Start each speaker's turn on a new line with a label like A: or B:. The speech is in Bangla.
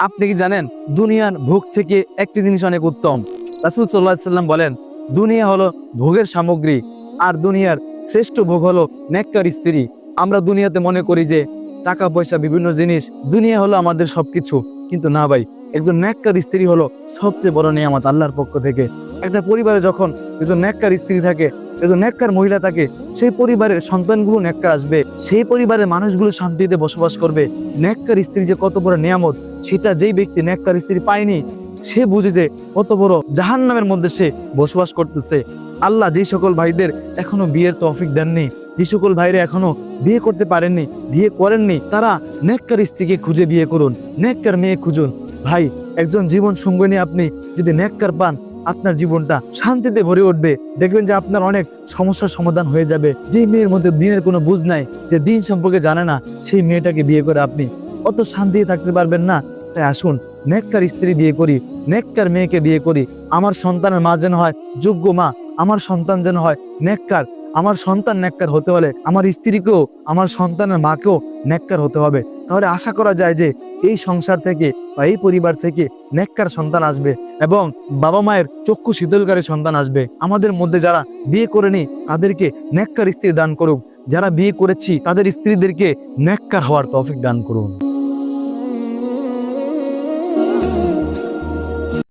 A: আপনি কি জানেন দুনিয়ার ভোগ থেকে একটি জিনিস অনেক উত্তম। রাসূল সাল্লাল্লাহু আলাইহি সাল্লাম বলেন, দুনিয়া হলো ভোগের সামগ্রী, আর দুনিয়ার শ্রেষ্ঠ ভোগ হলো নেককার স্ত্রী। আমরা দুনিয়াতে মনে করি যে টাকা পয়সা বিভিন্ন জিনিস দুনিয়া হলো আমাদের সবকিছু, কিন্তু না ভাই, একজন নেককার স্ত্রী হলো সবচেয়ে বড় নিয়ামত আল্লাহর পক্ষ থেকে। একটা পরিবারে যখন একজন নেককার স্ত্রী থাকে, একজন নেককার মহিলা থাকে, সেই পরিবারের সন্তানগুলো নেককার আসবে, সেই পরিবারের মানুষগুলো শান্তিতে বসবাস করবে। নেককার স্ত্রী যে কত বড় নিয়ামত, সেটা যেই ব্যক্তি নেককার স্ত্রী পায়নি সে বুঝে যে কত বড় জাহান্নামের মধ্যে সে বসবাস করতেছে। আল্লাহ যে সকল ভাইদের এখনো বিয়ের তৌফিক দেননি, যে সকল ভাইরা এখনো বিয়ে করতে পারেননি, বিয়ে করেননি, তারা নেককার স্ত্রীকে খুঁজে বিয়ে করুন, নেককার মেয়ে খুঁজুন। ভাই, একজন জীবন সঙ্গিনী আপনি যদি নেককার পান, আপনার জীবনটা শান্তিতে ভরে উঠবে। দেখবেন যে আপনার অনেক সমস্যার সমাধান হয়ে যাবে। যে মেয়ের মধ্যে দিনের কোনো বুঝ নাই, যে দিন সম্পর্কে জানে না, সেই মেয়েটাকে বিয়ে করে আপনি অত শান্তিতে থাকতে পারবেন না। তাই আসুন নেককার স্ত্রী বিয়ে করি, নেককার মেয়েকে বিয়ে করি। আমার সন্তানের মা যেন হয় যোগ্য মা, আমার সন্তান যেন হয় নেককার। আমার সন্তান নেককার হতে হলে আমার স্ত্রীকেও, আমার সন্তানের মাকেও নেককার হতে হবে। তাহলে আশা করা যায় যে এই সংসার থেকে বা এই পরিবার থেকে নেককার সন্তান আসবে এবং বাবা মায়ের চক্ষু শীতলকারী সন্তান আসবে। আমাদের মধ্যে যারা বিয়ে করেনি তাদেরকে নেককার স্ত্রী দান করুক, যারা বিয়ে করেছি তাদের স্ত্রীদেরকে নেককার হওয়ার তৌফিক দান করুন।